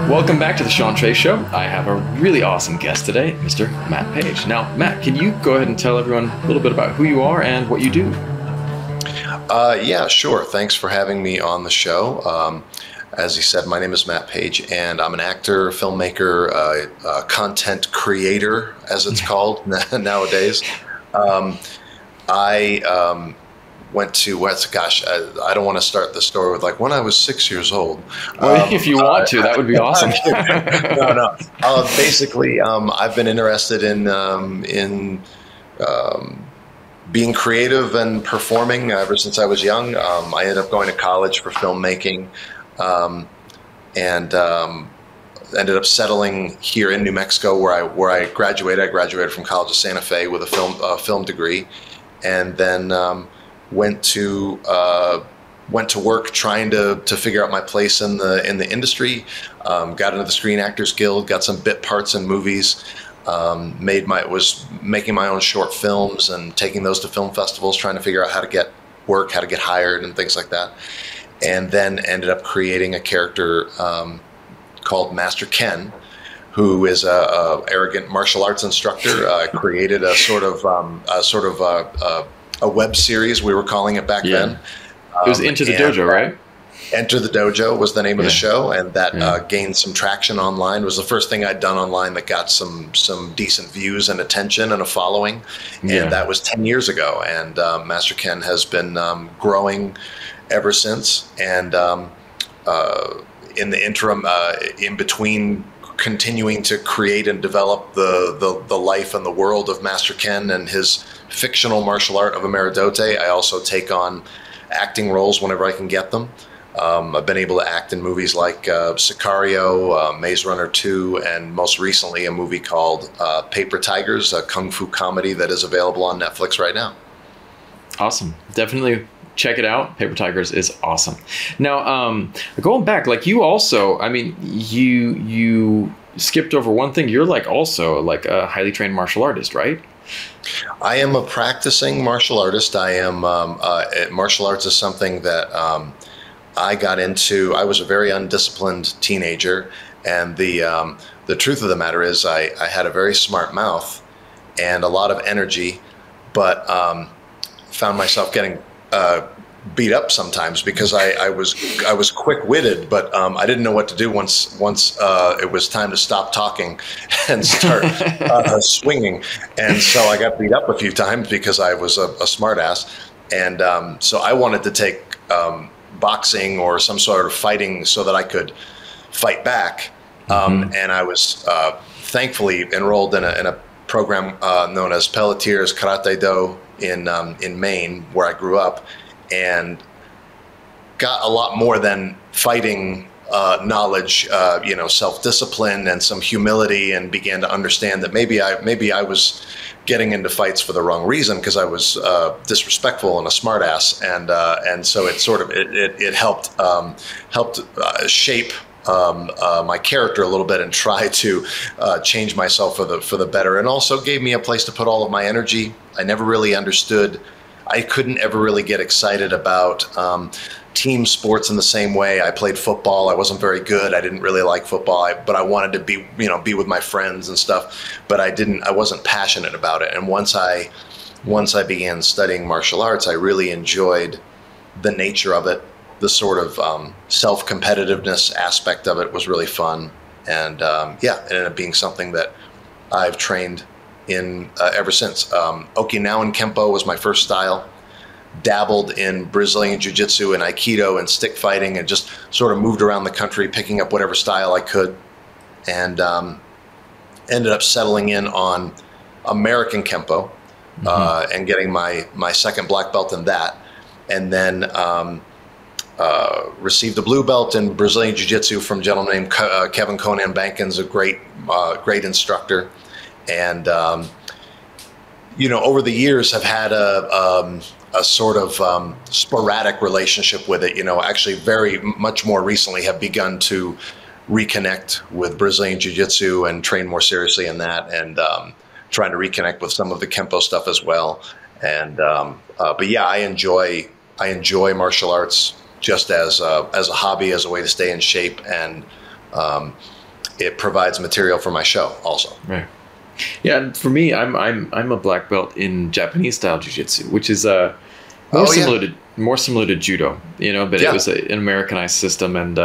Welcome back to the Sean Trey Show. I have a really awesome guest today, Mr. Matt Page. Now, Matt, can you go ahead and tell everyone a little bit about who you are and what you do? Yeah, sure. Thanks for having me on the show. As he said, my name is Matt Page, and I'm an actor, filmmaker, content creator, as it's called nowadays. I went to West. Gosh, I don't want to start the story with like when I was 6 years old. Well, if you want to, that would be awesome. No. Basically, I've been interested in being creative and performing ever since I was young. I ended up going to college for filmmaking, and ended up settling here in New Mexico, where I graduated. I graduated from College of Santa Fe with a film degree, and then went to work trying to figure out my place in the industry. Got into the Screen Actors Guild, got some bit parts in movies. Was making my own short films and taking those to film festivals, trying to figure out how to get work, how to get hired, and things like that. And then ended up creating a character called Master Ken, who is a arrogant martial arts instructor. Created a sort of a web series, we were calling it back then. It was Into the Dojo, right? Enter the Dojo was the name of the show, and that gained some traction online. It was the first thing I'd done online that got some decent views and attention and a following, and that was 10 years ago. And Master Ken has been growing ever since. And in the interim, in between continuing to create and develop the life and the world of Master Ken and his fictional martial art of Ameridote, I also take on acting roles whenever I can get them. I've been able to act in movies like Sicario, Maze Runner 2, and most recently a movie called Paper Tigers, a kung fu comedy that is available on Netflix right now. Awesome. Definitely check it out. Paper Tigers is awesome. Now, going back, like you also, I mean, you skipped over one thing. You're also a highly trained martial artist, right? I am a practicing martial artist. I am martial arts is something that I got into. I was a very undisciplined teenager, and the truth of the matter is I had a very smart mouth and a lot of energy, but found myself getting beat up sometimes because I was quick-witted, but I didn't know what to do once it was time to stop talking and start swinging. And so I got beat up a few times because I was a smart ass. And so I wanted to take boxing or some sort of fighting so that I could fight back. And I was thankfully enrolled in a program known as Pelletier's Karate Do in Maine, where I grew up, and got a lot more than fighting knowledge, self-discipline and some humility, and began to understand that maybe I was getting into fights for the wrong reason because I was disrespectful and a smartass, and so it sort of it helped shape my character a little bit and try to change myself for the better, and also gave me a place to put all of my energy. I never really understood. I couldn't ever really get excited about team sports in the same way. I played football. I wasn't very good. I didn't really like football, but I wanted to be with my friends and stuff. But I wasn't passionate about it. And once I began studying martial arts, I really enjoyed the nature of it. The sort of self-competitiveness aspect of it was really fun. And it ended up being something that I've trained in ever since. Okinawan Kempo was my first style. Dabbled in Brazilian Jiu-Jitsu and Aikido and stick fighting, and just sort of moved around the country picking up whatever style I could, and ended up settling in on American Kempo and getting my second black belt in that, and then received a blue belt in Brazilian Jiu-Jitsu from a gentleman named Kevin Conan Bankins, a great instructor. And over the years have had a sort of sporadic relationship with it. Actually very much more recently have begun to reconnect with Brazilian Jiu-Jitsu and train more seriously in that, and trying to reconnect with some of the Kempo stuff as well. And but yeah, I enjoy martial arts just as a hobby, as a way to stay in shape, and it provides material for my show also. Right. Yeah, and for me, I'm a black belt in Japanese style jiu-jitsu, which is more similar to judo, but it was an Americanized system. And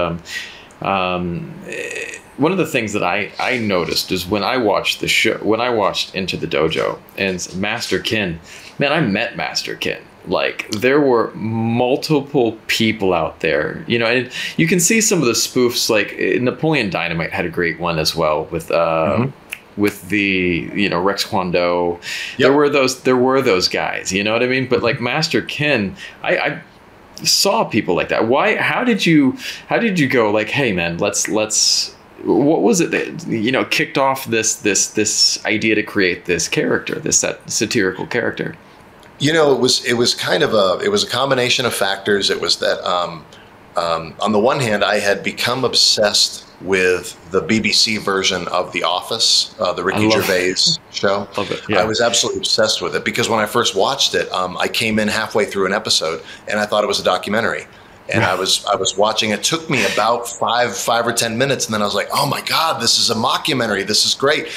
one of the things that I noticed is when I watched the show, when I watched Into the Dojo and Master Ken, man, I met Master Ken. Like, there were multiple people out there, and you can see some of the spoofs. Like Napoleon Dynamite had a great one as well with the Rex Kwon Do. Yep. There were those guys, you know what I mean? But like Master Ken, I saw people like that. How did you go like, hey man, let's what was it that kicked off this idea to create this character, this satirical character? It was kind of a combination of factors. It was that on the one hand, I had become obsessed with the BBC version of The Office, the Ricky Gervais show. Love it. Yeah. I was absolutely obsessed with it because when I first watched it, I came in halfway through an episode and I thought it was a documentary. And I was watching. It took me about five or 10 minutes, and then I was like, "Oh my God, this is a mockumentary! This is great!"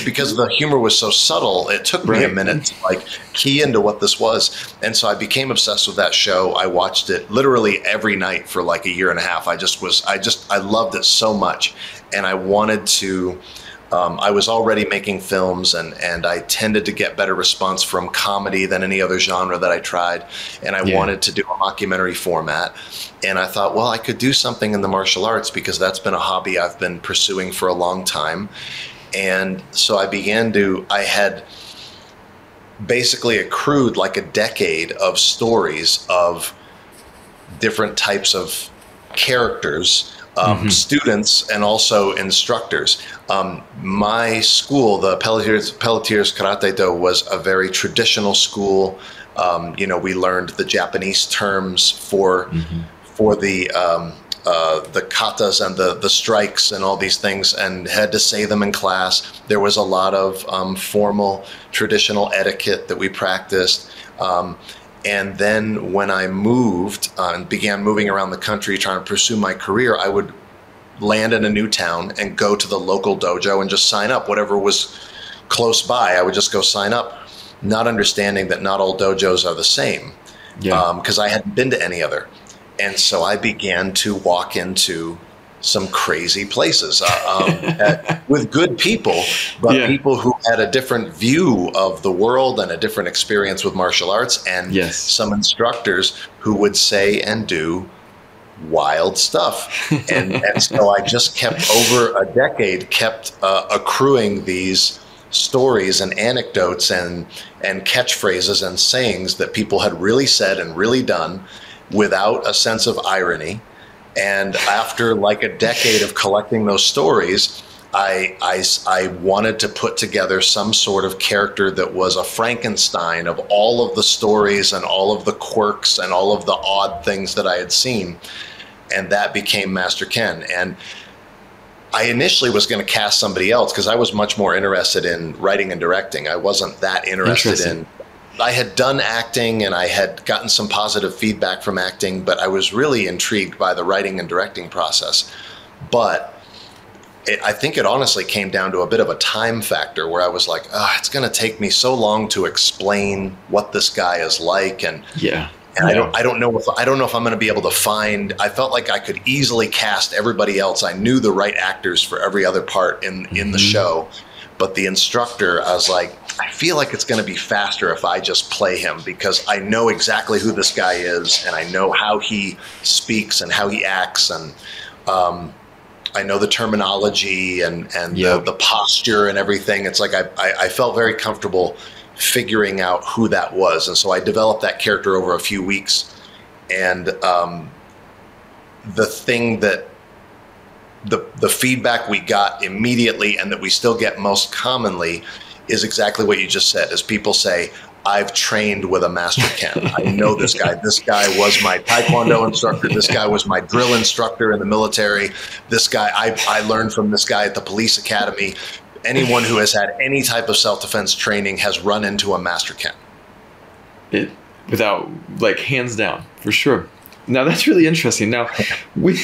Because the humor was so subtle, it took me a minute to like key into what this was. And so I became obsessed with that show. I watched it literally every night for like a year and a half. I loved it so much, and I wanted to. I was already making films, and I tended to get better response from comedy than any other genre that I tried. And I wanted to do a mockumentary format. And I thought, well, I could do something in the martial arts because that's been a hobby I've been pursuing for a long time. And so I had basically accrued like a decade of stories of different types of characters, students and also instructors. My school, the Pelletiers Karate Do, was a very traditional school. We learned the Japanese terms for the katas and the strikes and all these things, and had to say them in class. There was a lot of formal traditional etiquette that we practiced. And then when I moved and began moving around the country trying to pursue my career, I would land in a new town and go to the local dojo and just sign up. Whatever was close by, I would just go sign up, not understanding that not all dojos are the same, because I hadn't been to any other. And so I began to walk into some crazy places with good people, but people who had a different view of the world and a different experience with martial arts, and some instructors who would say and do wild stuff. And so I just kept, over a decade, accruing these stories and anecdotes and catchphrases and sayings that people had really said and really done without a sense of irony. And after like a decade of collecting those stories, I wanted to put together some sort of character that was a Frankenstein of all of the stories and all of the quirks and all of the odd things that I had seen. And that became Master Ken. And I initially was going to cast somebody else because I was much more interested in writing and directing. I wasn't that interested in... I had done acting and I had gotten some positive feedback from acting, but I was really intrigued by the writing and directing process. But I think it honestly came down to a bit of a time factor where I was like, it's going to take me so long to explain what this guy is like. And I don't know if I'm going to be able to find. I felt like I could easily cast everybody else. I knew the right actors for every other part in the show. But the instructor, I was like, I feel like it's going to be faster if I just play him, because I know exactly who this guy is and I know how he speaks and how he acts, and I know the terminology and the posture and everything. It's like I felt very comfortable figuring out who that was. And so I developed that character over a few weeks. And the thing that the feedback we got immediately and that we still get most commonly is exactly what you just said, is people say, I've trained with a Master Ken. I know this guy. This guy was my Taekwondo instructor. This guy was my drill instructor in the military. This guy, I learned from this guy at the police academy. Anyone who has had any type of self-defense training has run into a Master Ken. Without, like, hands down, for sure. Now that's really interesting. Now, we,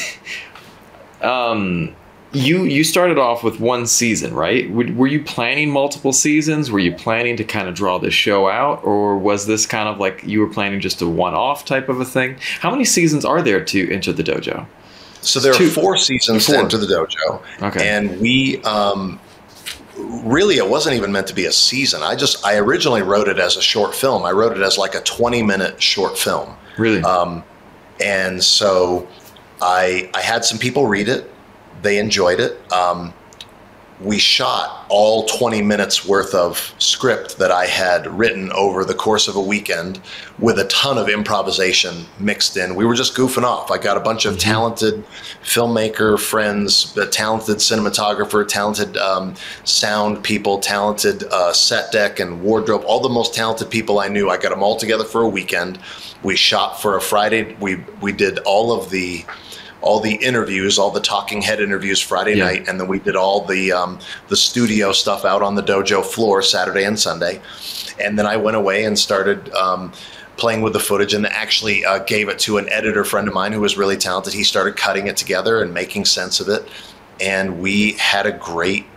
you started off with one season, right? Were you planning multiple seasons? Were you planning to kind of draw this show out, or was this kind of like you were planning just a one-off type of a thing? How many seasons are there to Enter the Dojo? So there are 4 seasons to Enter the Dojo, okay. And we really, it wasn't even meant to be a season. I originally wrote it as a short film. I wrote it as like a 20-minute short film. Really? And so I had some people read it. They enjoyed it. We shot all 20 minutes worth of script that I had written over the course of a weekend with a ton of improvisation mixed in. We were just goofing off. I got a bunch of talented filmmaker friends, a talented cinematographer, talented sound people, talented set deck and wardrobe, all the most talented people I knew. I got them all together for a weekend. We shot for a Friday. We did all the interviews, all the talking head interviews Friday night, and then we did all the studio stuff out on the dojo floor Saturday and Sunday. And then I went away and started playing with the footage, and actually gave it to an editor friend of mine who was really talented. He started cutting it together and making sense of it, and we had a great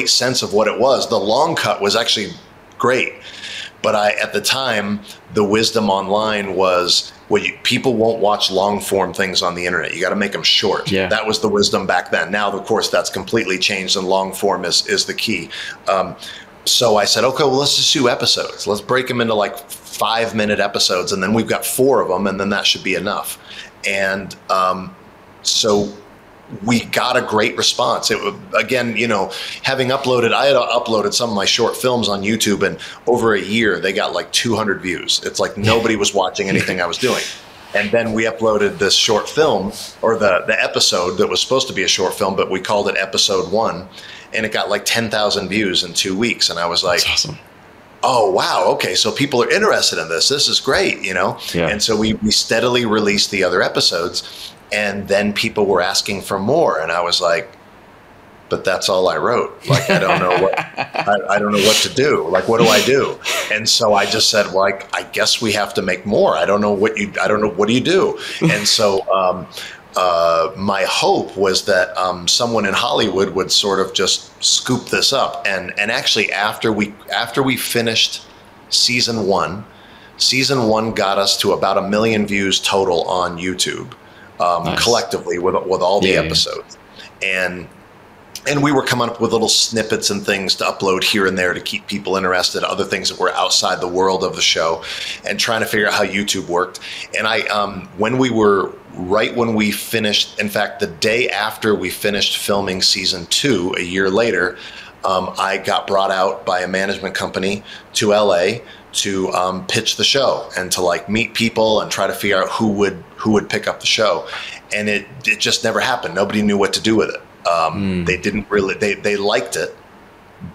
sense of what it was. The long cut was actually great. But at the time, the wisdom online was, people won't watch long form things on the internet. You got to make them short. Yeah. That was the wisdom back then. Now, of course, that's completely changed, and long form is the key. So I said, okay, well, let's just do episodes. Let's break them into like 5-minute episodes, and then we've got 4 of them, and then that should be enough. And so we got a great response. Again, having uploaded, I had uploaded some of my short films on YouTube, and over a year they got like 200 views. It's like nobody was watching anything I was doing. And then we uploaded this short film, or the episode that was supposed to be a short film, but we called it episode 1, and it got like 10,000 views in 2 weeks. And I was like, that's awesome. Oh, wow. Okay. So people are interested in this. This is great, Yeah. And so we steadily released the other episodes. And then people were asking for more, and I was like, "But that's all I wrote. Like, I don't know what I don't know what to do. Like, what do I do?" And so I just said, "Well, I guess we have to make more. I don't know what do you do?" And so my hope was that someone in Hollywood would sort of just scoop this up. And actually, after we finished season 1 got us to about 1 million views total on YouTube. Nice. Collectively with all the episodes. And we were coming up with little snippets and things to upload here and there to keep people interested, other things that were outside the world of the show, and trying to figure out how YouTube worked. And when we finished, in fact, the day after we finished filming season 2, a year later, I got brought out by a management company to LA to pitch the show and to like meet people and try to figure out who would pick up the show. And it just never happened. Nobody knew what to do with it. They didn't really, they liked it,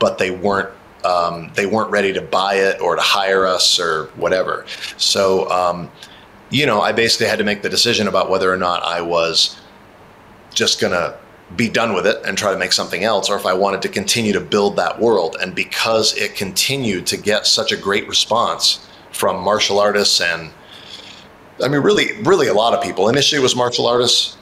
but they weren't ready to buy it or to hire us or whatever. So, I basically had to make the decision about whether or not I was just going to be done with it and try to make something else, or if I wanted to continue to build that world. And because it continued to get such a great response from martial artists, and I mean, really a lot of people. Initially it was martial artists,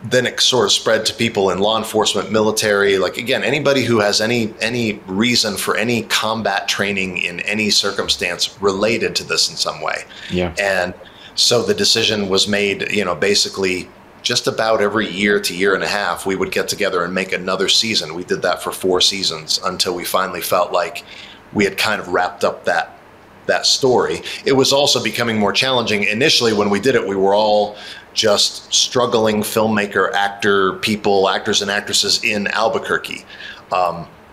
then it sort of spread to people in law enforcement, military, like, again, anybody who has any reason for any combat training in any circumstance related to this in some way. Yeah. And so the decision was made, basically just about every year to year and a half, we would get together and make another season. We did that for 4 seasons until we finally felt like we had kind of wrapped up that story. It was also becoming more challenging. Initially, when we did it, we were all just struggling filmmaker, actors and actresses in Albuquerque.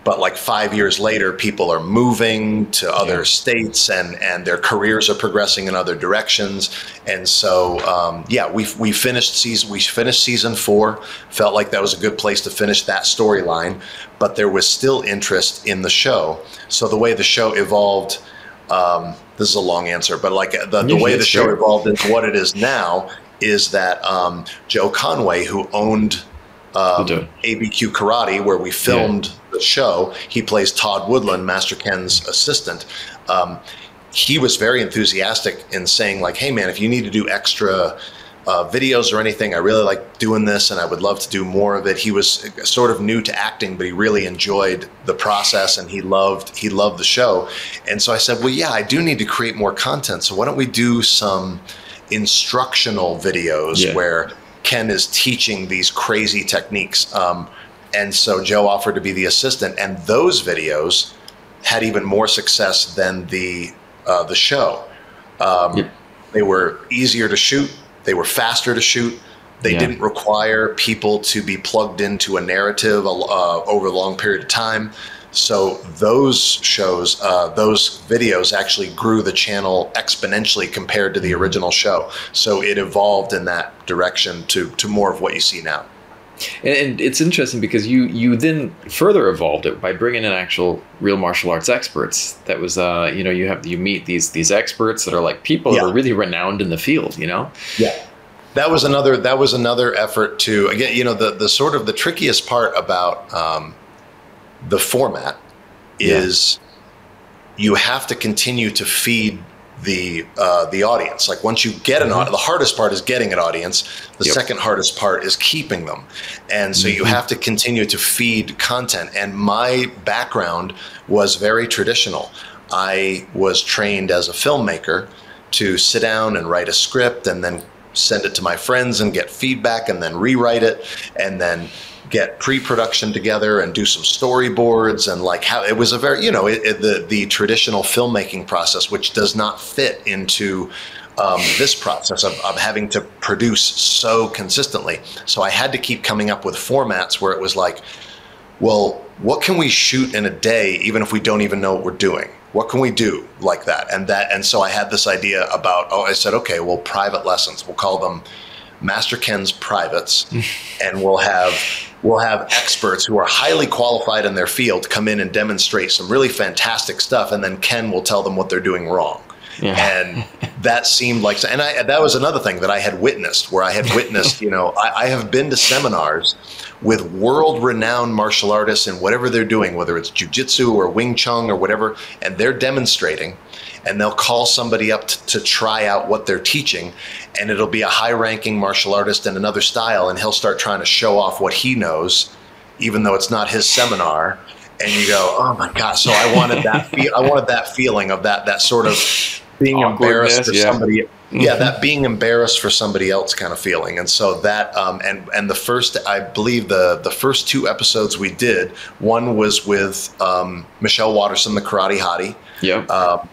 But like 5 years later, people are moving to other states, and their careers are progressing in other directions. And so, we finished season 4. Felt like that was a good place to finish that storyline, but there was still interest in the show. So the way the show evolved, this is a long answer, but like the way the show evolved into what it is now is that Joe Conway, who owned ABQ Karate, where we filmed the show, he plays Todd Woodland, Master Ken's assistant. he was very enthusiastic in saying like, hey man, if you need to do extra videos or anything, I really like doing this and I would love to do more of it. He was sort of new to acting, but he really enjoyed the process and he loved the show. And so I said, well, yeah, I do need to create more content. So why don't we do some instructional videos where Ken is teaching these crazy techniques. And so Joe offered to be the assistant, and those videos had even more success than the show. They were easier to shoot. They were faster to shoot. They didn't require people to be plugged into a narrative over a long period of time. So those shows, those videos actually grew the channel exponentially compared to the original show. So it evolved in that direction to more of what you see now. And it's interesting because you then further evolved it by bringing in actual real martial arts experts. That was you meet these experts that are like people that are really renowned in the field. Yeah, that was another effort to, again, the sort of the trickiest part about the format is you have to continue to feed the audience. Like once you get the hardest part is getting an audience. The second hardest part is keeping them. And so you have to continue to feed content. And my background was very traditional. I was trained as a filmmaker to sit down and write a script and then send it to my friends and get feedback and then rewrite it and then get pre-production together and do some storyboards, and like how it was a very, the traditional filmmaking process, which does not fit into this process of having to produce so consistently. So I had to keep coming up with formats where it was like, well, what can we shoot in a day, even if we don't even know what we're doing? What can we do like that? And so I had this idea about, I said, okay, well, private lessons, we'll call them Master Ken's Privates, and we'll have experts who are highly qualified in their field come in and demonstrate some really fantastic stuff, and then Ken will tell them what they're doing wrong. Yeah. And that seemed like, and that was another thing that I had witnessed, where I had witnessed, I have been to seminars with world-renowned martial artists in whatever they're doing, whether it's jiu-jitsu or Wing Chun or whatever, and they're demonstrating, and they'll call somebody up to try out what they're teaching, and it'll be a high-ranking martial artist in another style, and he'll start trying to show off what he knows, even though it's not his seminar. And you go, oh my God! So I wanted that feeling of that sort of being embarrassed for somebody. Yeah, that being embarrassed for somebody else kind of feeling. And so that, and the first, I believe the first two episodes we did, one was with Michelle Watterson, the Karate Hottie. Yeah.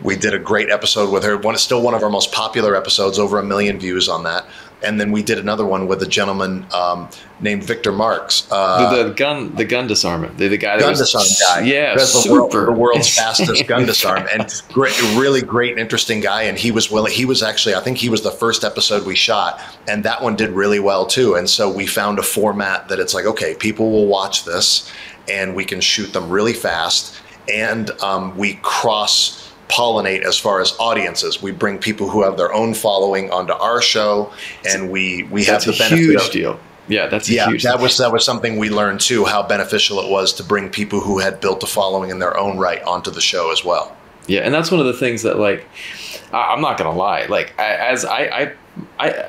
We did a great episode with her. It's still one of our most popular episodes, over 1 million views on that. And then we did another one with a gentleman named Victor Marks. The gun disarmer. The guy gun disarm guy. Yeah, the world's fastest gun disarm, and really great, interesting guy. And he was willing. He was actually, I think he was the first episode we shot, and that one did really well too. And so we found a format that it's like, okay, people will watch this, and we can shoot them really fast, and we cross-pollinate as far as audiences. We bring people who have their own following onto our show, and we have the benefit. That's a huge deal. Yeah, that's a huge. That was something we learned too, how beneficial it was to bring people who had built a following in their own right onto the show as well. Yeah, and that's one of the things that, like, I'm not gonna lie, like, I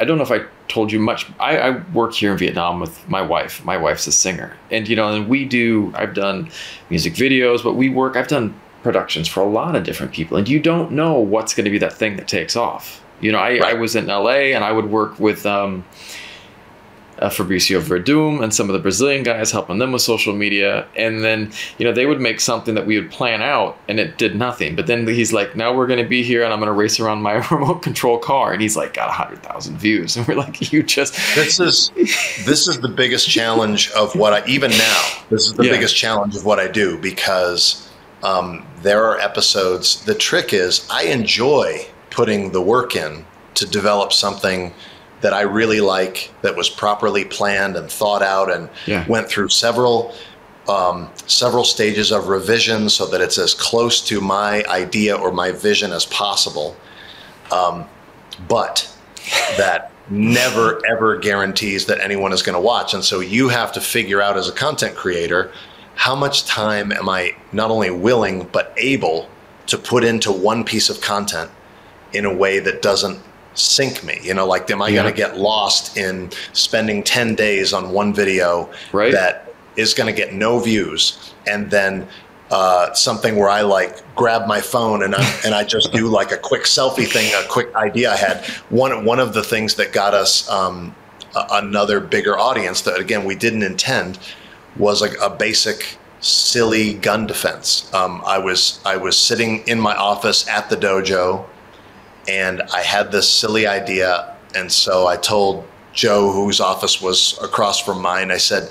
don't know if I told you much. I work here in Vietnam with my wife. My wife's a singer, and and I've done music videos, but I've done productions for a lot of different people, and you don't know what's going to be that thing that takes off. I was in LA, and I would work with Fabricio Verdum and some of the Brazilian guys, helping them with social media, and then they would make something that we would plan out, and it did nothing. But then he's like, now we're going to be here, and I'm going to race around my remote control car, and he's like got 100,000 views, and we're like, this is the biggest challenge of what I biggest challenge of what I do, because there are episodes. The trick is I enjoy putting the work in to develop something that I really like, that was properly planned and thought out, and went through several stages of revision so that it's as close to my idea or my vision as possible. But that never, ever guarantees that anyone is going to watch. And so you have to figure out as a content creator, how much time am I not only willing but able to put into one piece of content in a way that doesn't sink me. You know, like, am I going to get lost in spending 10 days on one video that is going to get no views, and then something where I like grab my phone and I just do like a quick selfie thing, a quick idea I had. One of the things that got us another bigger audience that, again, we didn't intend, was like a basic silly gun defense. I was sitting in my office at the dojo, and I had this silly idea, and so I told Joe, whose office was across from mine, I said,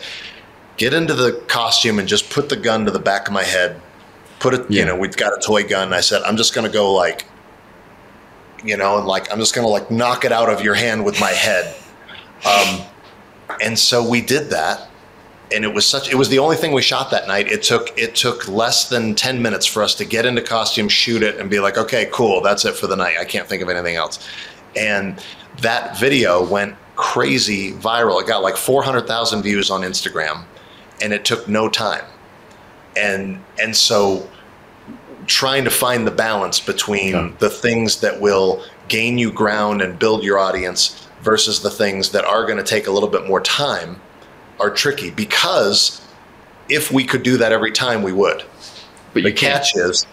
get into the costume and just put the gun to the back of my head. Put it, you know, we've got a toy gun. I said, I'm just going to go like, you know, and like, I'm just going to like knock it out of your hand with my head. And so we did that. And it was the only thing we shot that night. It took less than 10 minutes for us to get into costume, shoot it, and be like, okay, cool, that's it for the night. I can't think of anything else. And that video went crazy viral. It got like 400,000 views on Instagram, and it took no time. And so trying to find the balance between the things that will gain you ground and build your audience versus the things that are going to take a little bit more time are tricky, because if we could do that every time, we would. But the catch is,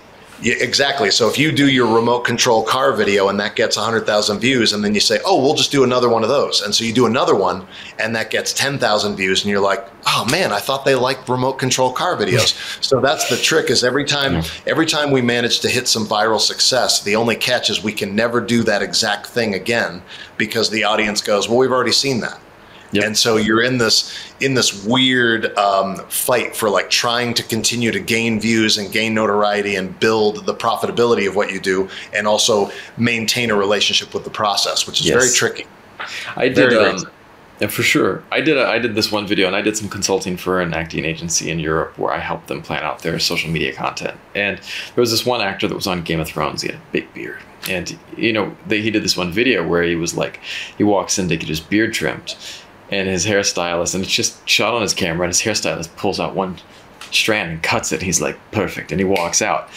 exactly. So if you do your remote control car video and that gets 100,000 views, and then you say, oh, we'll just do another one of those. And so you do another one and that gets 10,000 views, and you're like, oh man, I thought they liked remote control car videos. So that's the trick, is every time we manage to hit some viral success, the only catch is we can never do that exact thing again, because the audience goes, well, we've already seen that. And so you're in this weird fight for like trying to continue to gain views and gain notoriety and build the profitability of what you do, and also maintain a relationship with the process, which is very tricky. I did, yeah, for sure. I did this one video, and I did some consulting for an acting agency in Europe where I helped them plan out their social media content. And there was this one actor that was on Game of Thrones. He had a big beard, and you know, he did this one video where he was like, he walks in to get his beard trimmed. And his hairstylist, and it's just shot on his camera, and his hairstylist pulls out one strand and cuts it. He's like, perfect. And he walks out.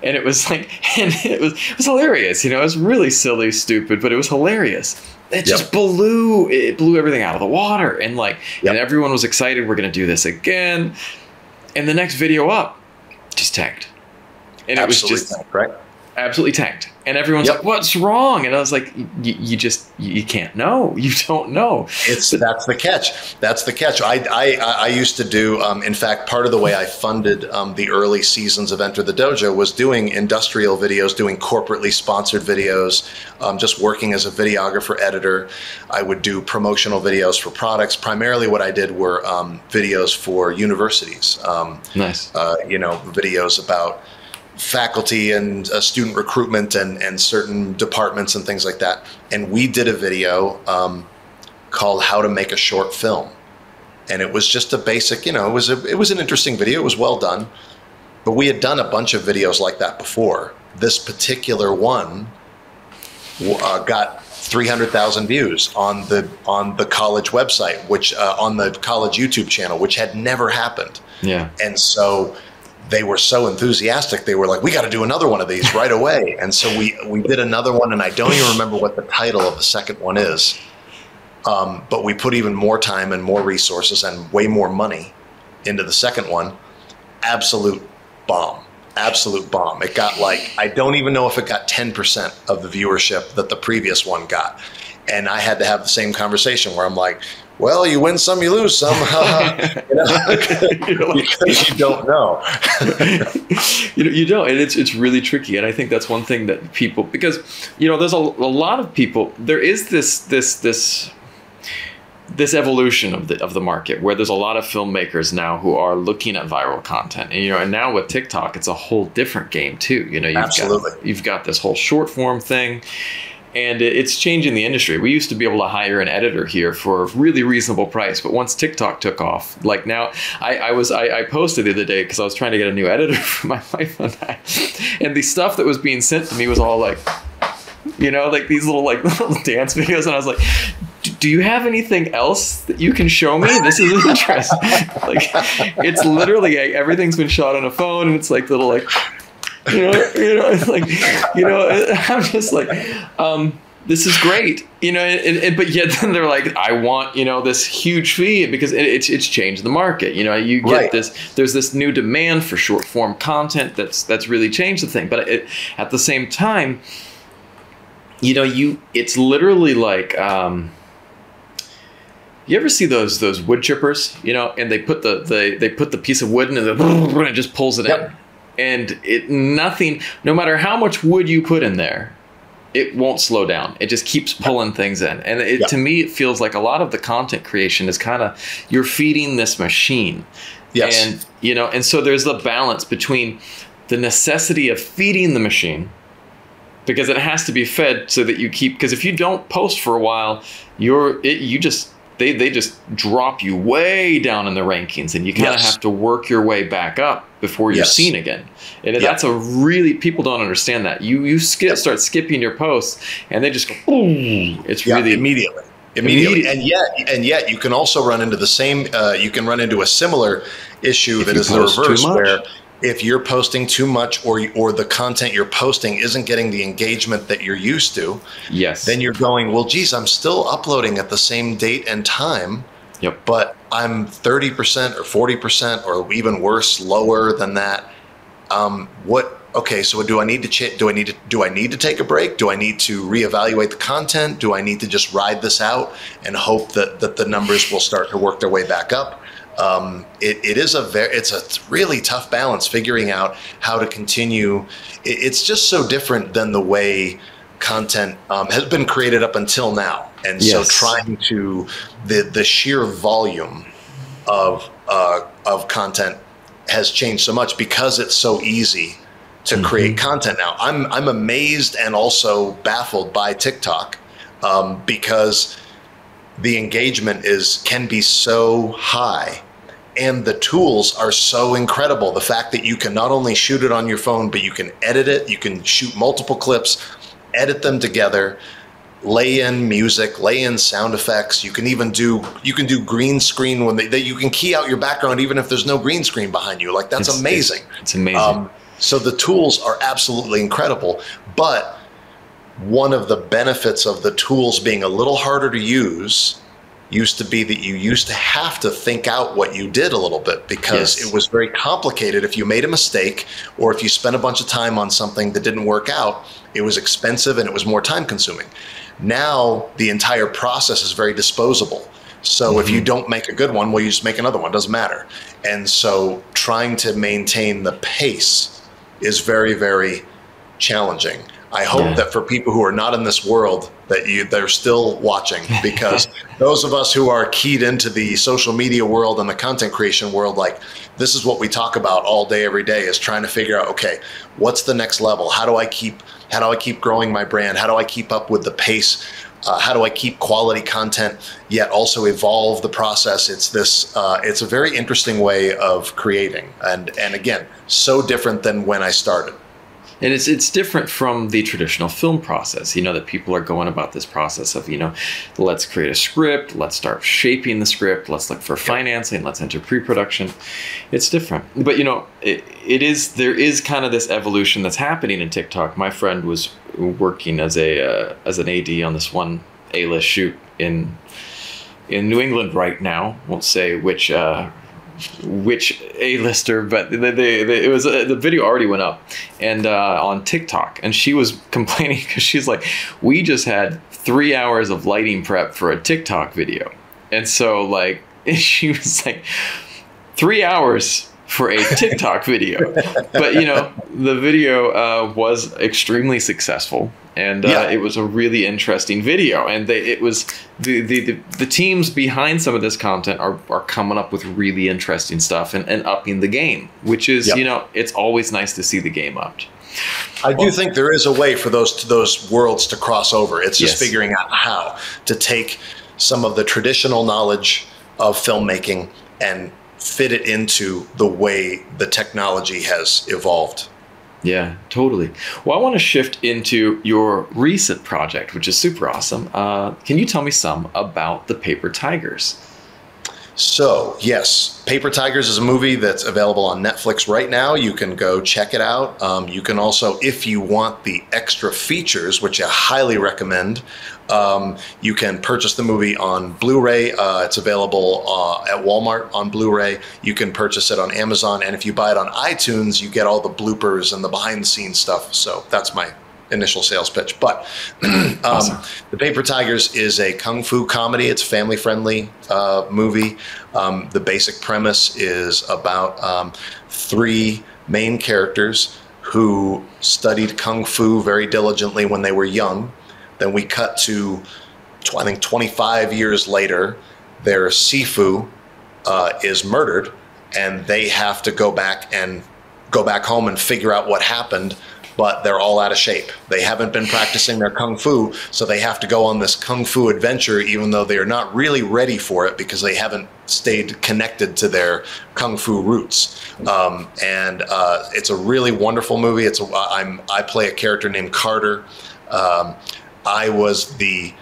And it was like, and it was hilarious. You know, it was really silly, stupid, but it was hilarious. It just blew everything out of the water. And like, and everyone was excited. We're going to do this again. And the next video up just tanked. And it was just absolutely tanked. And everyone's like, what's wrong? And I was like, you can't know. You don't know. That's the catch. That's the catch. I used to do, in fact, part of the way I funded the early seasons of Enter the Dojo was doing industrial videos, doing corporately sponsored videos, just working as a videographer, editor. I would do promotional videos for products. Primarily what I did were videos for universities. Nice. You know, videos about faculty and student recruitment and certain departments and things like that. And we did a video called How to Make a Short Film. And it was just a basic, you know, it was an interesting video. It was well done. But we had done a bunch of videos like that before. This particular one got 300,000 views on the college website, which on the college YouTube channel, which had never happened. Yeah. And so they were so enthusiastic. They were like, we got to do another one of these right away. And so we did another one, and I don't even remember what the title of the second one is. But we put even more time and more resources and way more money into the second one. Absolute bomb. Absolute bomb. It got like, I don't even know if it got 10% of the viewership that the previous one got. And I had to have the same conversation where I'm like, well, you win some, you lose some, you know, because you don't know. you don't, and it's really tricky. And I think that's one thing that people, because you know, there's a lot of people. There is this evolution of the market where there's a lot of filmmakers now who are looking at viral content, and you know, and now with TikTok, it's a whole different game too. You know, you've got this whole short form thing. And it's changing the industry. We used to be able to hire an editor here for a really reasonable price, but once TikTok took off, like now, I posted the other day because I was trying to get a new editor for my wife and I, and the stuff that was being sent to me was all like, you know, like these little dance videos, and I was like, do you have anything else that you can show me? This is interesting. Like, it's literally everything's been shot on a phone, and it's like little It's like, I'm just like, this is great, but yet then they're like, I want, this huge fee because it's changed the market. You get Right. there's this new demand for short form content that's really changed the thing. But at the same time, it's literally like, you ever see those wood chippers, and they put the piece of wood in and it just pulls it Yep. in, and no matter how much wood you put in there, it won't slow down. It just keeps pulling things in. And Yep. to me, it feels like a lot of the content creation is kind of, you're feeding this machine. Yes. And so there's the balance between the necessity of feeding the machine, because it has to be fed so that because if you don't post for a while, they just drop you way down in the rankings, and you kind of Yes. have to work your way back up before you're Yes. seen again. And Yep. that's people don't understand that. You start skipping your posts, and they just go, boom. It's Yeah, really immediately. Immediate. And yet you can also run into the same, you can run into a similar issue that you is the post too reverse, much. where if you're posting too much or the content you're posting isn't getting the engagement that you're used to, Yes. then you're going, well, geez, I'm still uploading at the same date and time, Yep. but I'm 30% or 40% or even worse, lower than that. Okay, so do I need to do I need to take a break? Do I need to reevaluate the content? Do I need to just ride this out and hope that the numbers will start to work their way back up? It's a really tough balance figuring out how to continue. It's just so different than the way content has been created up until now, and so Yes. trying to the sheer volume of content has changed so much because it's so easy to create content now. I'm amazed and also baffled by TikTok because the engagement can be so high. And the tools are so incredible. The fact that you can not only shoot it on your phone, but you can edit it, you can shoot multiple clips, edit them together, lay in music, lay in sound effects. You can even do green screen when you can key out your background even if there's no green screen behind you. Like that's amazing. It's amazing. So the tools are absolutely incredible. But one of the benefits of the tools being a little harder to use used to be that you used to have to think out what you did a little bit because Yes. it was very complicated. If you made a mistake or if you spent a bunch of time on something that didn't work out, it was expensive and it was more time consuming. Now the entire process is very disposable. So if you don't make a good one, well, you just make another one, doesn't matter. And so trying to maintain the pace is very, very challenging. I hope that for people who are not in this world that they're still watching, because those of us who are keyed into the social media world and the content creation world, like this is what we talk about all day, every day, is trying to figure out, okay, what's the next level? How do I keep growing my brand? How do I keep up with the pace? How do I keep quality content yet also evolve the process? It's a very interesting way of creating, and again, so different than when I started. And it's different from the traditional film process, that people are going about this process of, let's create a script, let's start shaping the script, let's look for financing, let's enter pre-production. It's different. But, there is kind of this evolution that's happening in TikTok. My friend was working as an AD on this one A-list shoot in New England right now. Won't say which A-lister, but it was the video already went up and on TikTok, and she was complaining because she's like, we just had 3 hours of lighting prep for a TikTok video, and so like she was like 3 hours for a TikTok video, but the video was extremely successful. And it was a really interesting video, and it was the teams behind some of this content are coming up with really interesting stuff and upping the game, which is it's always nice to see the game upped. I do think there is a way for those worlds to cross over. It's just Yes. figuring out how to take some of the traditional knowledge of filmmaking and fit it into the way the technology has evolved. Yeah, totally. Well, I want to shift into your recent project, which is super awesome. Can you tell me some about the Paper Tigers? So, yes, Paper Tigers is a movie that's available on Netflix right now. You can go check it out. You can also, if you want the extra features, which I highly recommend, you can purchase the movie on Blu-ray. It's available at Walmart on Blu-ray. You can purchase it on Amazon. And if you buy it on iTunes, you get all the bloopers and the behind-the-scenes stuff. So that's my initial sales pitch. But Awesome. The Paper Tigers is a kung fu comedy. It's a family-friendly movie. The basic premise is about three main characters who studied kung fu very diligently when they were young. Then we cut to, I think, 25 years later, their Sifu is murdered, and they have to go back home and figure out what happened. But they're all out of shape. They haven't been practicing their kung fu, so they have to go on this kung fu adventure, even though they are not really ready for it because they haven't stayed connected to their kung fu roots. And it's a really wonderful movie. I play a character named Carter. I was the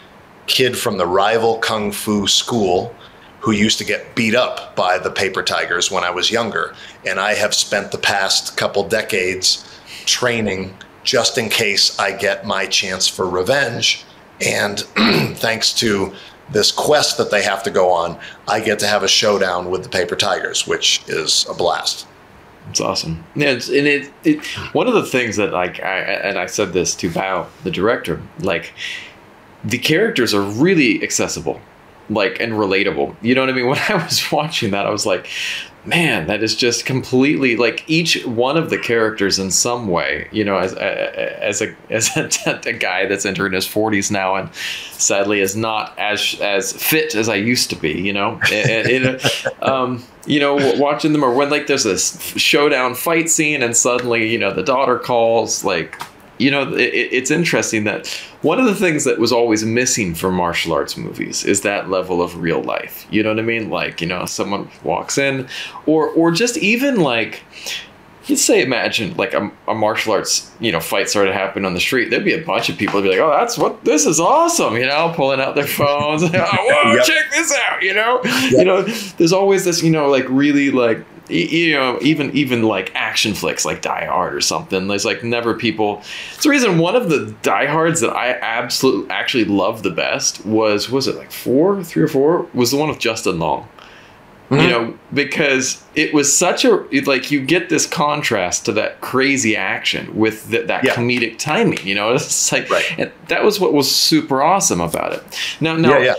kid from the rival kung fu school who used to get beat up by the Paper Tigers when I was younger, and I have spent the past couple decades training just in case I get my chance for revenge. And thanks to this quest that they have to go on, I get to have a showdown with the Paper Tigers, which is a blast. It's awesome. Yeah, one of the things that I said this to Bao, the director, like the characters are really accessible, like, and relatable. You know what I mean? When I was watching that, I was like, man, that is just completely, like, each one of the characters in some way, you know, as a guy that's entering his 40s now and sadly is not as fit as I used to be, you know, you know, watching them, or when, like, there's this showdown fight scene and suddenly, you know, the daughter calls, like, you know, it's interesting that one of the things that was always missing from martial arts movies is that level of real life. You know what I mean? Like, you know, someone walks in, or just even like, you'd say, imagine like a martial arts, you know, fight started happening on the street. There'd be a bunch of people who'd be like, oh, this is awesome, you know, pulling out their phones. Oh, whoa, Yep. check this out, you know? Yep. You know, there's always this, you know, like really like, you know, even like action flicks like Die Hard or something. There's like never people. It's the reason one of the Die Hards that I absolutely actually loved the best was it like 3 or 4? Was the one with Justin Long. Mm-hmm. You know, because it was such like you get this contrast to that crazy action with that comedic timing. You know, it's like, right. And that was what was super awesome about it. Now. Yeah.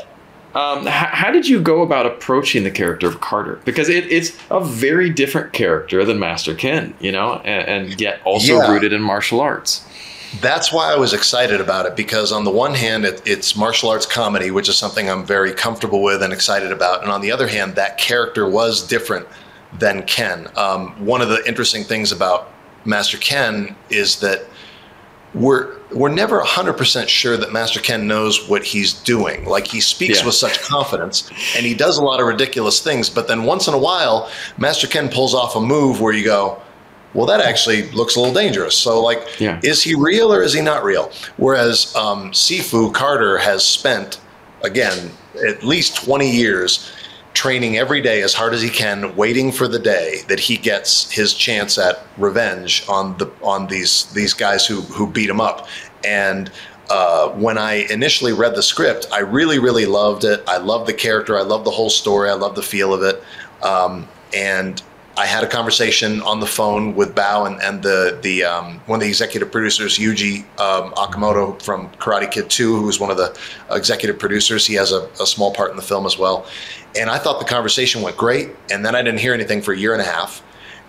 How did you go about approaching the character of Carter? Because it's a very different character than Master Ken, you know, and yet also rooted in martial arts. That's why I was excited about it, because on the one hand, it's martial arts comedy, which is something I'm very comfortable with and excited about. And on the other hand, that character was different than Ken. One of the interesting things about Master Ken is that we're never 100% sure that Master Ken knows what he's doing. Like, he speaks with such confidence and he does a lot of ridiculous things, but then once in a while Master Ken pulls off a move where you go, well, that actually looks a little dangerous. So, like, is he real or is he not real? Whereas Sifu Carter has spent, again, at least 20 years training every day as hard as he can, waiting for the day that he gets his chance at revenge on these guys who beat him up. And when I initially read the script, I really, really loved it. I loved the character. I loved the whole story. I loved the feel of it. And I had a conversation on the phone with Bao and one of the executive producers, Yuji Akamoto from Karate Kid 2, who was one of the executive producers. He has a small part in the film as well. And I thought the conversation went great. And then I didn't hear anything for a year and a half.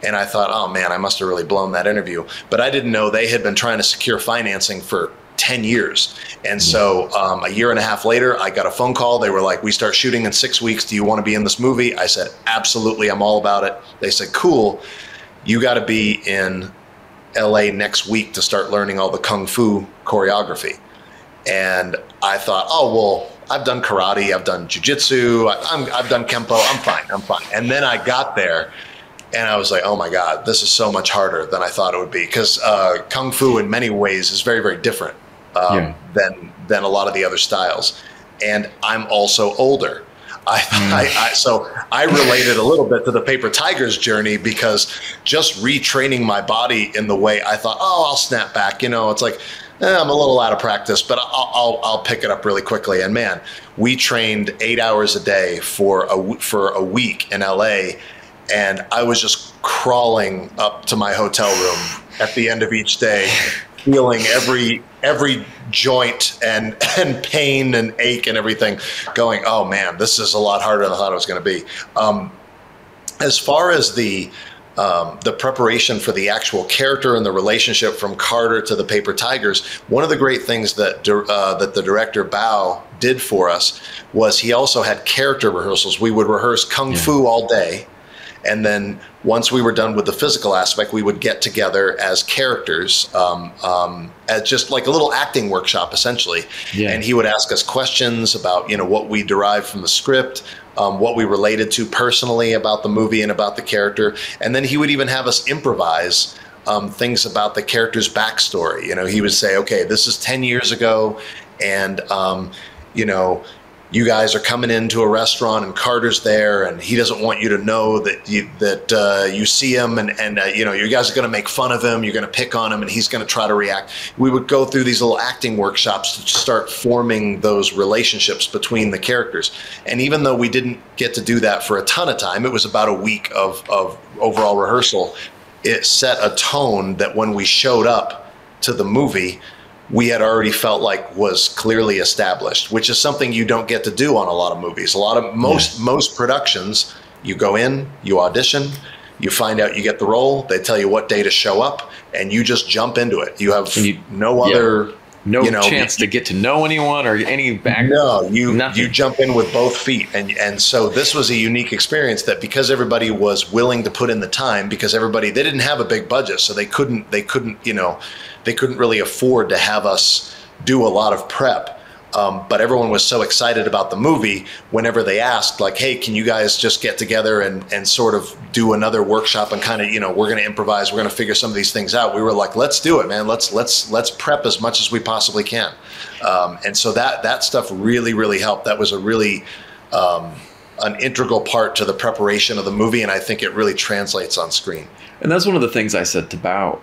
And I thought, oh man, I must have really blown that interview. But I didn't know they had been trying to secure financing for 10 years. And so a year and a half later, I got a phone call. They were like, we start shooting in 6 weeks. Do you want to be in this movie? I said, absolutely. I'm all about it. They said, cool. You got to be in LA next week to start learning all the Kung Fu choreography. And I thought, oh, well, I've done karate. I've done jujitsu. I've done Kempo. I'm fine. And then I got there and I was like, oh my God, this is so much harder than I thought it would be. Because Kung Fu in many ways is very, very different than a lot of the other styles. And I'm also older. So I related a little bit to the Paper Tigers journey, because just retraining my body in the way I thought, oh, I'll snap back. It's like, I'm a little out of practice, but I'll pick it up really quickly. And man, we trained 8 hours a day for a week in LA, and I was just crawling up to my hotel room at the end of each day, feeling every joint and pain and ache and everything, going, oh man, this is a lot harder than I thought it was going to be. As far as the preparation for the actual character and the relationship from Carter to the Paper Tigers, one of the great things that the director Bao did for us was he also had character rehearsals. We would rehearse kung fu all day, and then once we were done with the physical aspect, we would get together as characters, as just like a little acting workshop, essentially. Yeah. And he would ask us questions about, what we derived from the script, what we related to personally about the movie and about the character. And then he would even have us improvise things about the character's backstory. He would say, okay, this is 10 years ago, and, you guys are coming into a restaurant and Carter's there, and he doesn't want you to know that you see him, and you guys are going to make fun of him, you're going to pick on him, and he's going to try to react. We would go through these little acting workshops to start forming those relationships between the characters. And even though we didn't get to do that for a ton of time, it was about a week of overall rehearsal, it set a tone that when we showed up to the movie, we had already felt like was clearly established, which is something you don't get to do on a lot of movies. Most productions, you go in, you audition, you find out you get the role, they tell you what day to show up, and you just jump into it. You have no other chance to get to know anyone or any background. No, you jump in with both feet, and so this was a unique experience, that because everybody was willing to put in the time, because they didn't have a big budget, so they couldn't really afford to have us do a lot of prep. But everyone was so excited about the movie, whenever they asked, like, hey, can you guys just get together and sort of do another workshop and kind of, we're going to improvise, we're going to figure some of these things out. We were like, let's do it, man. Let's prep as much as we possibly can. And so that stuff really, really helped. That was a really an integral part to the preparation of the movie, and I think it really translates on screen. And that's one of the things I said to Bao.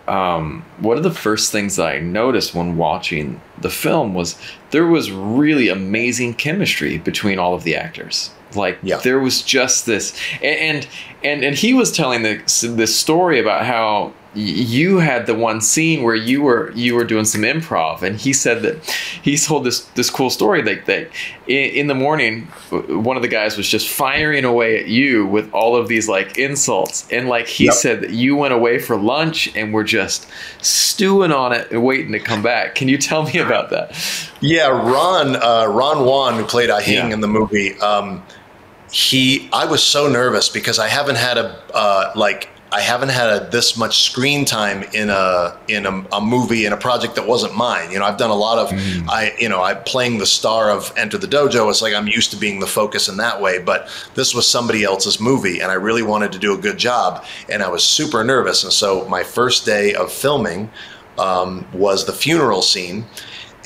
One of the first things that I noticed when watching the film was there was really amazing chemistry between all of the actors. Like, there was just this, and he was telling this story about how you had the one scene where you were doing some improv, and he said that he told this cool story that in the morning one of the guys was just firing away at you with all of these like insults, and like he said that you went away for lunch and were just stewing on it and waiting to come back. Can you tell me about that? Yeah, Ron Wan, who played Ahing in the movie, I was so nervous because I haven't had this much screen time in a movie, in a project that wasn't mine. I've done a lot of, I'm playing the star of Enter the Dojo. It's like I'm used to being the focus in that way, but this was somebody else's movie, and I really wanted to do a good job, and I was super nervous. And so my first day of filming was the funeral scene.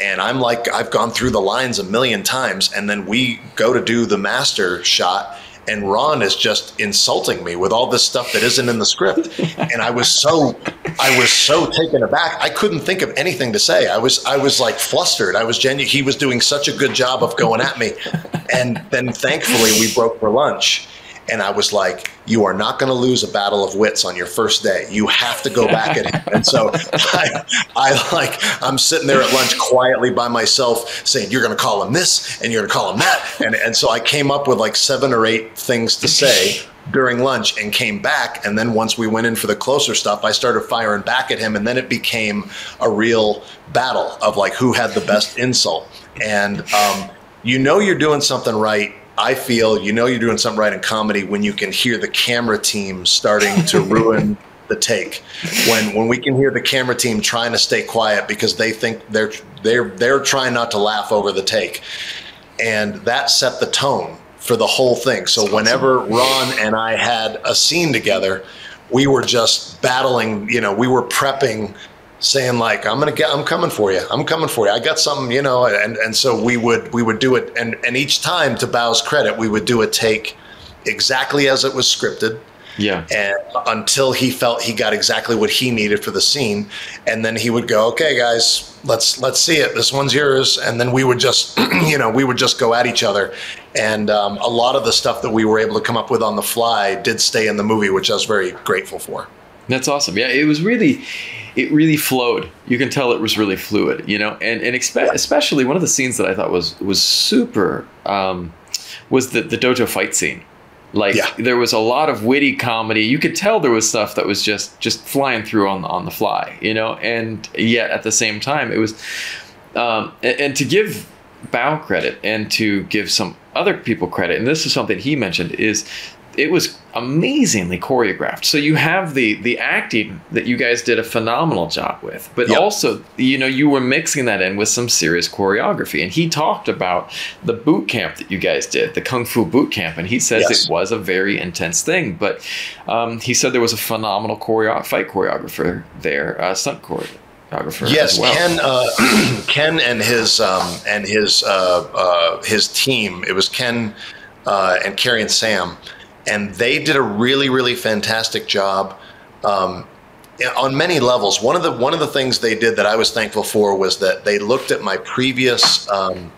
And I'm like, I've gone through the lines a million times, and then we go to do the master shot, and Ron is just insulting me with all this stuff that isn't in the script. And I was so taken aback. I couldn't think of anything to say. I was like flustered. I was genuine. He was doing such a good job of going at me. And then thankfully we broke for lunch. And I was like, you are not going to lose a battle of wits on your first day. You have to go back at him. And so I'm sitting there at lunch quietly by myself saying, you're going to call him this and you're going to call him that. And so I came up with like 7 or 8 things to say during lunch and came back. And then once we went in for the closer stuff, I started firing back at him. And then it became a real battle of like who had the best insult. And you're doing something right. I feel you're doing something right in comedy when you can hear the camera team starting to ruin the take. When we can hear the camera team trying to stay quiet because they think they're trying not to laugh over the take, and that set the tone for the whole thing. So whenever Ron and I had a scene together, we were just battling. We were prepping saying like, I'm coming for you. I'm coming for you. I got something, you know, and so we would do it. And each time, to Bao's credit, we would do a take exactly as it was scripted. Yeah. And until he felt he got exactly what he needed for the scene. And then he would go, okay, guys, let's see it. This one's yours. And then we would just, we would just go at each other. And a lot of the stuff that we were able to come up with on the fly did stay in the movie, which I was very grateful for. That's awesome. Yeah, it really flowed. You can tell it was really fluid, and especially one of the scenes that I thought was super was the dojo fight scene. Like, there was a lot of witty comedy. You could tell there was stuff that was just flying through on the fly, and yet at the same time it was, and to give Bao credit and to give some other people credit, and this is something he mentioned, is it was amazingly choreographed. So you have the acting that you guys did a phenomenal job with, but also, you were mixing that in with some serious choreography. And he talked about the boot camp that you guys did, the Kung Fu boot camp. And he says it was a very intense thing, but he said there was a phenomenal fight choreographer there, stunt choreographer. Yes, as well. Ken and his team. It was Ken and Carrie and Sam. And they did a really, really fantastic job on many levels. One of the things they did that I was thankful for was that they looked at my previous,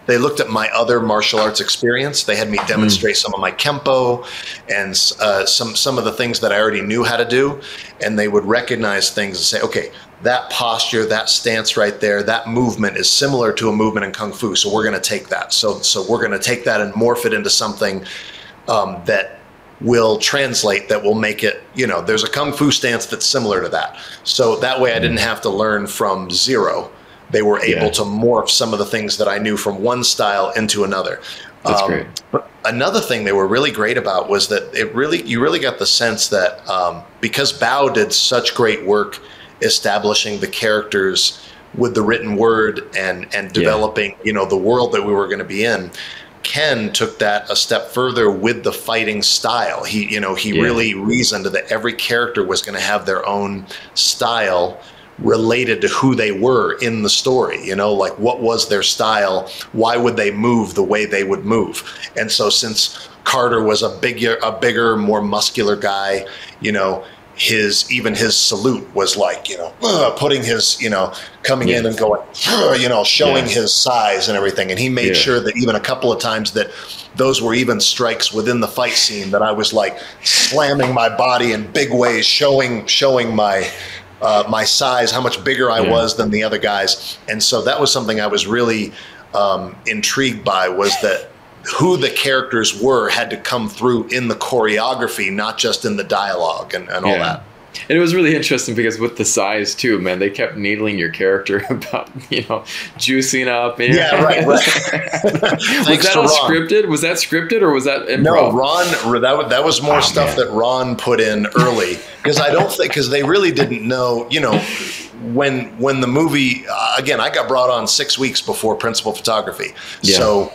they looked at my other martial arts experience. They had me demonstrate some of my Kempo and some of the things that I already knew how to do. And they would recognize things and say, okay, that posture, that stance right there, that movement is similar to a movement in Kung Fu. So we're going to take that. So we're going to take that and morph it into something that will translate, that will make it, there's a Kung Fu stance that's similar to that. So that way I didn't have to learn from zero. They were able to morph some of the things that I knew from one style into another. That's great. But another thing they were really great about was that you really got the sense that because Bao did such great work establishing the characters with the written word and developing, the world that we were going to be in, Ken took that a step further with the fighting style. He really reasoned that every character was going to have their own style related to who they were in the story. Like, what was their style? Why would they move the way they would move? And so since Carter was a bigger, more muscular guy, his salute was like, putting his, coming in and going, showing his size and everything. And he made sure that even a couple of times that those were even strikes within the fight scene, that I was like slamming my body in big ways, showing my my size, how much bigger I was than the other guys. And so that was something I was really intrigued by, was that who the characters were had to come through in the choreography, not just in the dialogue and all that. And it was really interesting because with the size too, man, they kept needling your character about, juicing up. And right. Was that unscripted? Was that scripted or was that improv? No, Ron, that was more stuff that Ron put in early, because they really didn't know, when the movie, again, I got brought on 6 weeks before principal photography. Yeah. So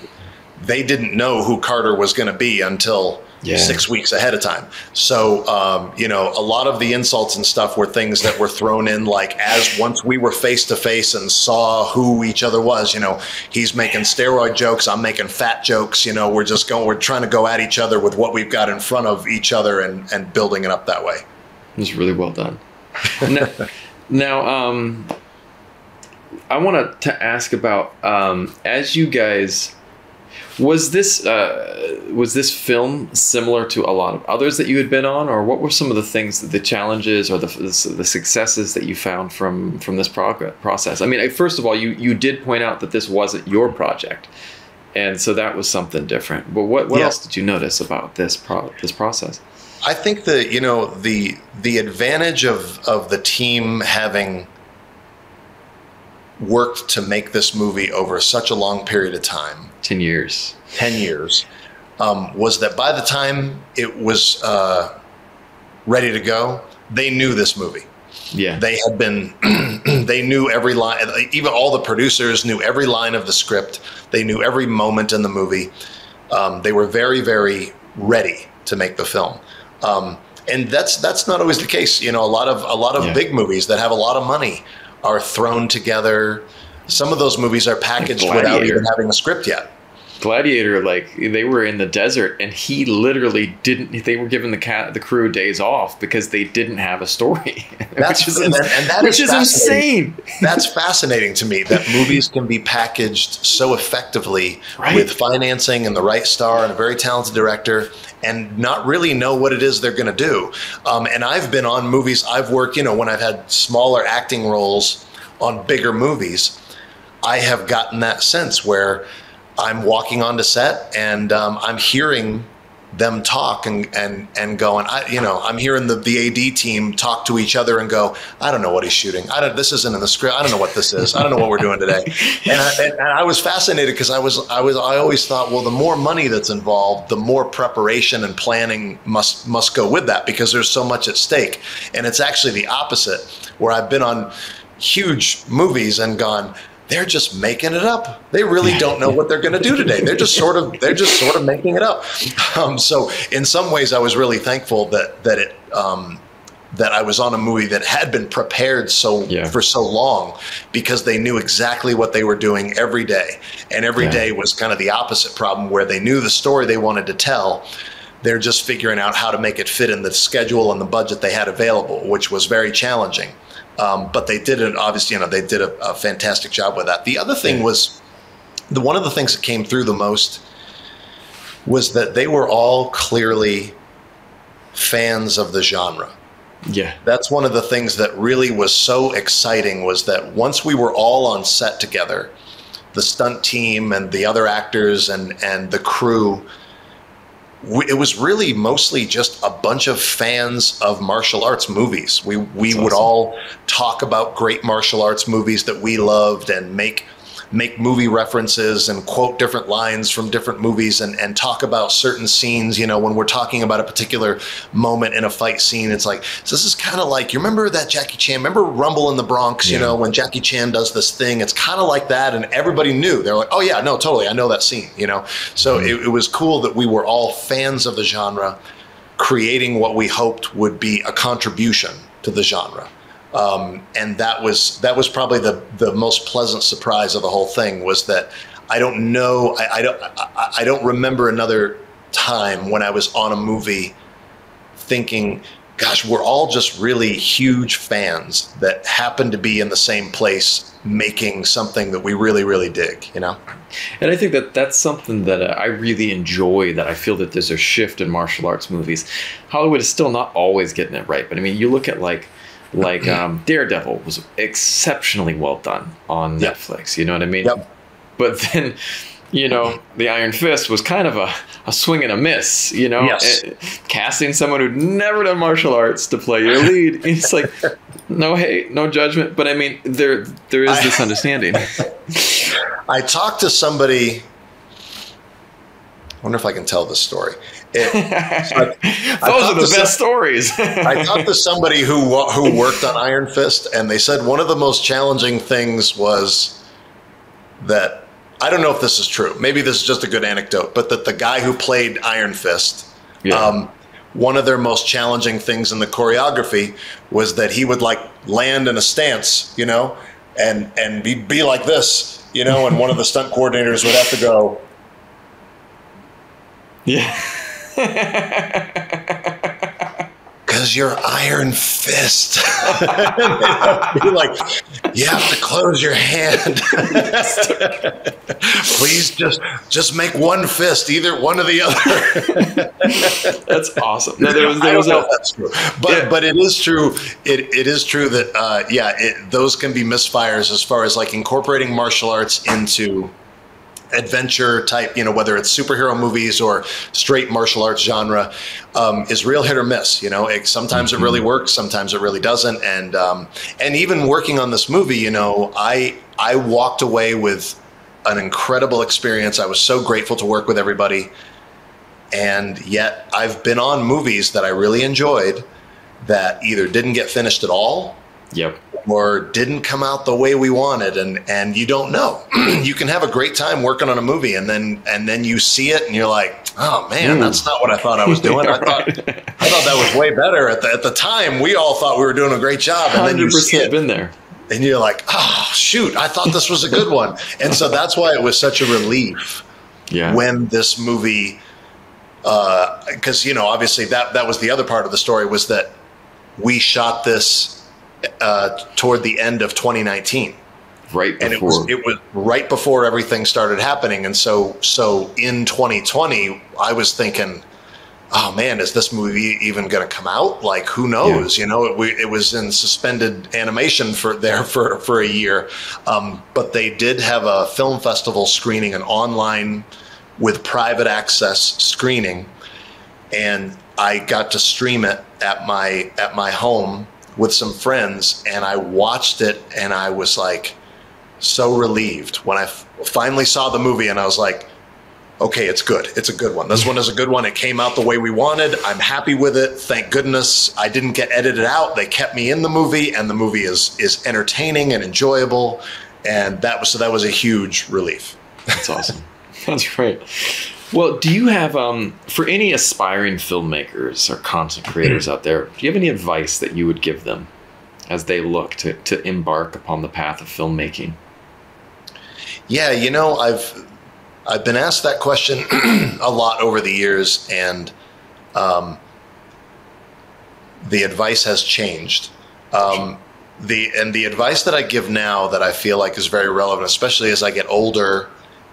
they didn't know who Carter was going to be until 6 weeks ahead of time. So, a lot of the insults and stuff were things that were thrown in, like, once we were face to face and saw who each other was, he's making steroid jokes, I'm making fat jokes, we're trying to go at each other with what we've got in front of each other and building it up that way. It was really well done. Now, I wanted to ask about, as you guys, was this film similar to a lot of others that you had been on, or what were some of the things, the challenges or the successes that you found from this process? I mean, first of all, you did point out that this wasn't your project, and so that was something different. But what else did you notice about this process? I think that the advantage of the team having worked to make this movie over such a long period of time, 10 years, was that by the time it was ready to go, they knew this movie. Yeah, they had been. They knew every line. Even all the producers knew every line of the script. They knew every moment in the movie. They were very, very ready to make the film. And that's not always the case. A lot of big movies that have a lot of money are thrown together. Some of those movies are packaged without Gladiator. even having a script yet. Gladiator, like they were in the desert, and he literally didn't. They were giving the crew days off because they didn't have a story, which is insane. That's fascinating to me that movies can be packaged so effectively with financing and the right star and a very talented director, and not really know what it is they're going to do. And I've been on movies. I've worked, when I've had smaller acting roles on bigger movies, I have gotten that sense where I'm walking onto set and I'm hearing them talk and going, I'm hearing the AD team talk to each other and go, I don't know what he's shooting. This isn't in the script. I don't know what this is. I don't know what we're doing today. And I was fascinated because I always thought, well, the more money that's involved, the more preparation and planning must go with that because there's so much at stake. And it's actually the opposite, where I've been on huge movies and gone, they're just making it up. They really don't know what they're going to do today. They're just sort of making it up. So in some ways, I was really thankful that I was on a movie that had been prepared for so long, because they knew exactly what they were doing every day, and every day was kind of the opposite problem, where they knew the story they wanted to tell. They're just figuring out how to make it fit in the schedule and the budget they had available, which was very challenging. But they did it, obviously, they did a fantastic job with that. The other thing was, one of the things that came through the most was that they were all clearly fans of the genre. Yeah. That's one of the things that really was so exciting, was that once we were all on set together, the stunt team and the other actors and the crew, it was really mostly just a bunch of fans of martial arts movies. We would all talk about great martial arts movies that we loved and make movie references and quote different lines from different movies and talk about certain scenes. When we're talking about a particular moment in a fight scene, it's like, so this is kind of like, you remember that Jackie Chan, remember Rumble in the Bronx, when Jackie Chan does this thing, it's kind of like that. And everybody knew. They're like, oh yeah, no, totally, I know that scene, So it was cool that we were all fans of the genre, creating what we hoped would be a contribution to the genre. And that was probably the most pleasant surprise of the whole thing, was that I don't know, I don't remember another time when I was on a movie thinking, gosh, we're all just really huge fans that happen to be in the same place making something that we really, really dig, And I think that's something that I really enjoy, that I feel that there's a shift in martial arts movies. Hollywood is still not always getting it right. But I mean, you look at like Daredevil was exceptionally well done on Netflix. You know what I mean? Yep. But then, the Iron Fist was kind of a swing and a miss. Yes. Casting someone who'd never done martial arts to play your lead. It's like, no hate, no judgment. But I mean, there is this understanding. I talked to somebody. I wonder if I can tell this story. Those are the best stories. I talked to somebody who worked on Iron Fist, and they said one of the most challenging things was that, I don't know if this is true, maybe this is just a good anecdote, but that the guy who played Iron Fist, one of their most challenging things in the choreography was that he would like land in a stance, and be like this, and one of the stunt coordinators would have to go, yeah. Because you're Iron Fist. Be like, you have to close your hand. Please just make one fist, either one or the other. That's awesome. No, I don't know if that's true. But it is true. It is true that those can be misfires as far as like incorporating martial arts into adventure type, whether it's superhero movies or straight martial arts genre, is real hit or miss. Sometimes it really works, sometimes it really doesn't. And even working on this movie, I walked away with an incredible experience. I was so grateful to work with everybody. And yet I've been on movies that I really enjoyed that either didn't get finished at all, or didn't come out the way we wanted, and you don't know. You can have a great time working on a movie, and then you see it, and you're like, oh man, that's not what I thought I was doing. I thought that was way better at the time. We all thought we were doing a great job, and then you see it. Been there. and you're like, oh shoot, I thought this was a good one. And so that's why it was such a relief when this movie, because obviously that was the other part of the story, was that we shot this toward the end of 2019. Right before. And it was right before everything started happening. And so in 2020, I was thinking, oh man, is this movie even going to come out? Like, who knows? Yeah. It was in suspended animation for a year. But they did have a film festival screening, an online with private access screening. And I got to stream it at my home with some friends, and I watched it, and I was like so relieved when I finally saw the movie, and I was like, okay, it's good. It's a good one. This one is a good one. It came out the way we wanted. I'm happy with it. Thank goodness I didn't get edited out. They kept me in the movie, and the movie is entertaining and enjoyable. And that was a huge relief. That's awesome. That's great. Well, do you have, for any aspiring filmmakers or content creators out there, do you have any advice that you would give them as they look to embark upon the path of filmmaking? Yeah, I've been asked that question a lot over the years, and the advice has changed. The advice that I give now that I feel like is very relevant, especially as I get older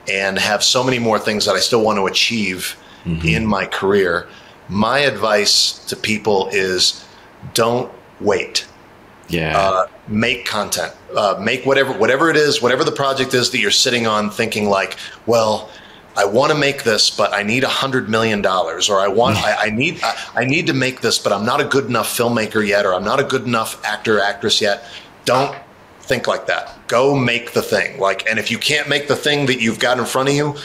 and have so many more things that I still want to achieve in my career, my advice to people is don't wait. Yeah. Make content. Make whatever it is, whatever the project is that you're sitting on thinking like, well, I want to make this, but I need $100 million, or I need to make this, but I'm not a good enough filmmaker yet, or I'm not a good enough actor, actress yet. Don't think like that. Go make the thing. And if you can't make the thing that you've got in front of you,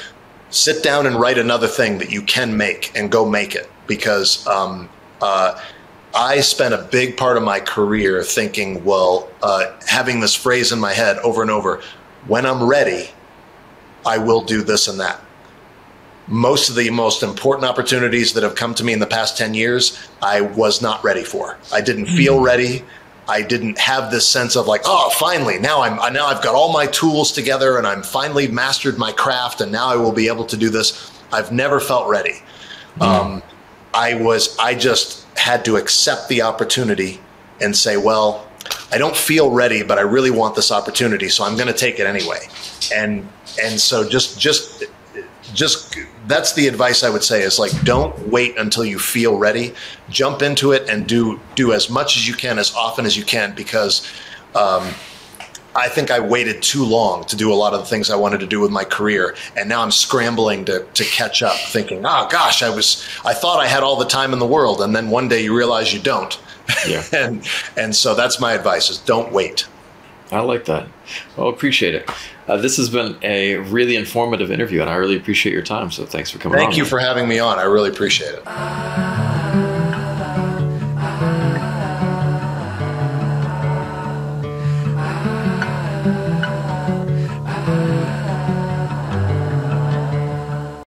sit down and write another thing that you can make and go make it. Because I spent a big part of my career thinking, having this phrase in my head over and over, when I'm ready, I will do this and that. Most of the most important opportunities that have come to me in the past 10 years, I was not ready for. I didn't feel ready. I didn't have this sense of like, oh, finally, now I've got all my tools together and I'm finally mastered my craft and now I will be able to do this. I've never felt ready. I just had to accept the opportunity and say, well, I don't feel ready, but I really want this opportunity, so I'm going to take it anyway. And so just that's the advice I would say, is like, don't wait until you feel ready. Jump into it and do as much as you can, as often as you can, because I think I waited too long to do a lot of the things I wanted to do with my career. And now I'm scrambling to catch up, thinking, oh gosh, I thought I had all the time in the world. And then one day you realize you don't. Yeah. and so that's my advice, is don't wait. I like that. Well, appreciate it. This has been a really informative interview, and I really appreciate your time. So thanks for coming on. Thank you for having me on. I really appreciate it.